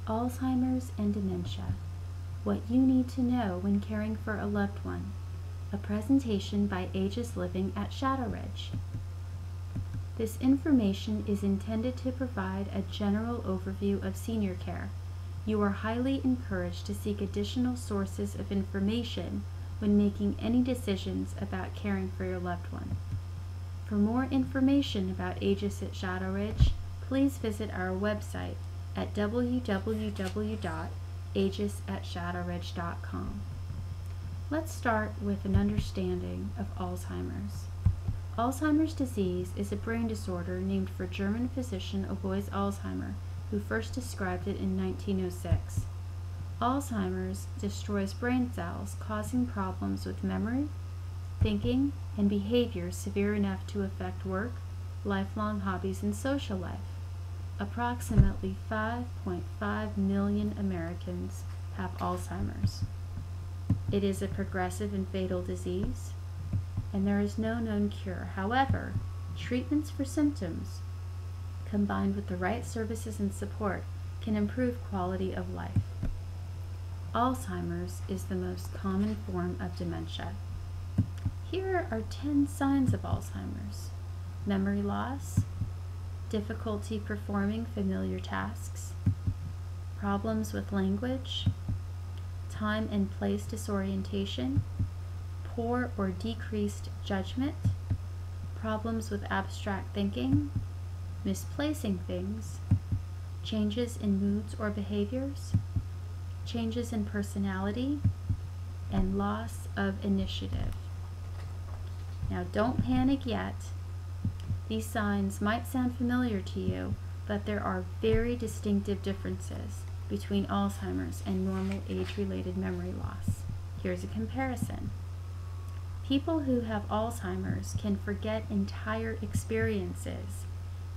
Alzheimer's and Dementia, What You Need to Know When Caring for a Loved One, a presentation by Aegis Living at Shadow Ridge. This information is intended to provide a general overview of senior care. You are highly encouraged to seek additional sources of information when making any decisions about caring for your loved one. For more information about Aegis at Shadow Ridge, please visit our website at www.aegisatshadowridge.com. Let's start with an understanding of Alzheimer's. Alzheimer's disease is a brain disorder named for German physician Alois Alzheimer, who first described it in 1906. Alzheimer's destroys brain cells, causing problems with memory, thinking, and behavior severe enough to affect work, lifelong hobbies, and social life. Approximately 5.5 million Americans have Alzheimer's. It is a progressive and fatal disease, and there is no known cure. However, treatments for symptoms, combined with the right services and support, can improve quality of life. Alzheimer's is the most common form of dementia. Here are 10 signs of Alzheimer's: memory loss, difficulty performing familiar tasks, problems with language, time and place disorientation, poor or decreased judgment, problems with abstract thinking, misplacing things, changes in moods or behaviors, changes in personality, and loss of initiative. Now, don't panic yet. These signs might sound familiar to you, but there are very distinctive differences between Alzheimer's and normal age-related memory loss. Here's a comparison. People who have Alzheimer's can forget entire experiences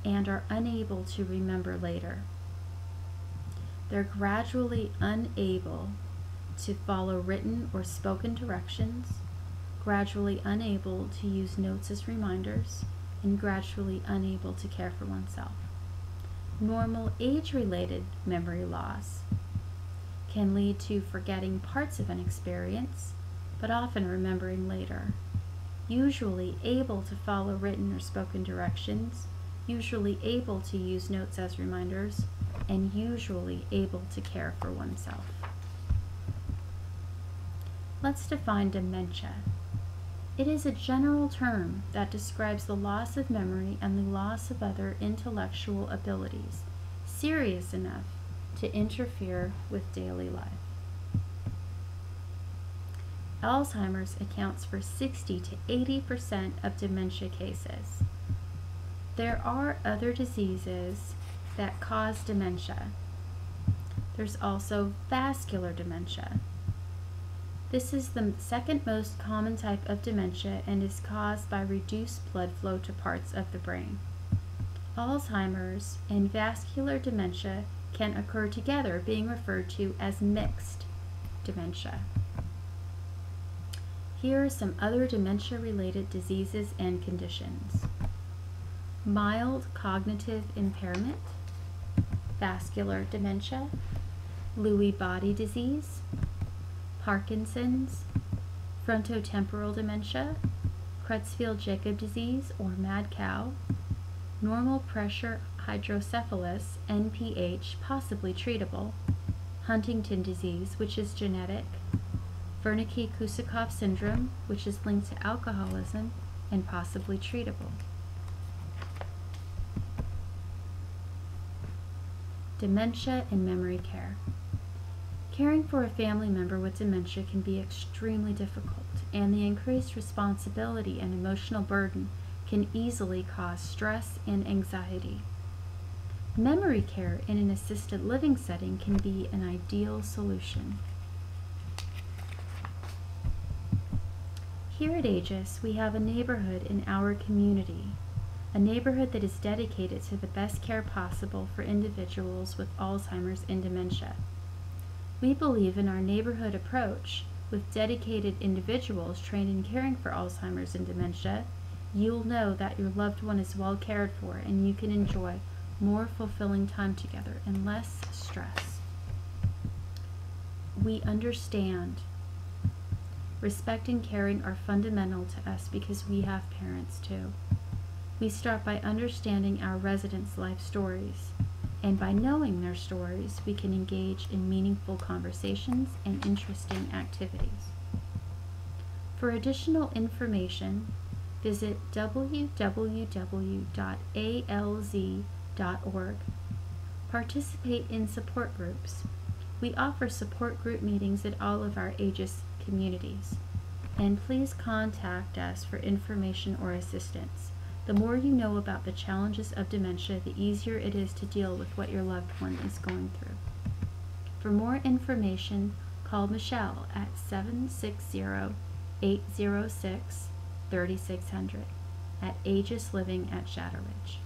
and are unable to remember later. They're gradually unable to follow written or spoken directions, gradually unable to use notes as reminders, and gradually unable to care for oneself. Normal age-related memory loss can lead to forgetting parts of an experience, but often remembering later. Usually able to follow written or spoken directions, usually able to use notes as reminders, and usually able to care for oneself. Let's define dementia. It is a general term that describes the loss of memory and the loss of other intellectual abilities, serious enough to interfere with daily life. Alzheimer's accounts for 60 to 80% of dementia cases. There are other diseases that cause dementia. There's also vascular dementia. This is the second most common type of dementia and is caused by reduced blood flow to parts of the brain. Alzheimer's and vascular dementia can occur together, being referred to as mixed dementia. Here are some other dementia-related diseases and conditions: mild cognitive impairment, vascular dementia, Lewy body disease, Parkinson's, frontotemporal dementia, Creutzfeldt-Jakob disease or mad cow, normal pressure hydrocephalus, NPH, possibly treatable, Huntington disease, which is genetic, Wernicke-Korsakoff syndrome, which is linked to alcoholism and possibly treatable. Dementia and memory care. Caring for a family member with dementia can be extremely difficult, and the increased responsibility and emotional burden can easily cause stress and anxiety. Memory care in an assisted living setting can be an ideal solution. Here at Aegis, we have a neighborhood in our community, a neighborhood that is dedicated to the best care possible for individuals with Alzheimer's and dementia. We believe in our neighborhood approach. With dedicated individuals trained in caring for Alzheimer's and dementia, you'll know that your loved one is well cared for and you can enjoy more fulfilling time together and less stress. we understand. Respect and caring are fundamental to us because we have parents too. We start by understanding our residents' life stories, and by knowing their stories, we can engage in meaningful conversations and interesting activities. For additional information, visit www.alz.org. Participate in support groups. We offer support group meetings at all of our AGES communities. And please contact us for information or assistance. The more you know about the challenges of dementia, the easier it is to deal with what your loved one is going through. For more information, call Michelle at 760-806-3600 at AGES Living at Shadow Ridge.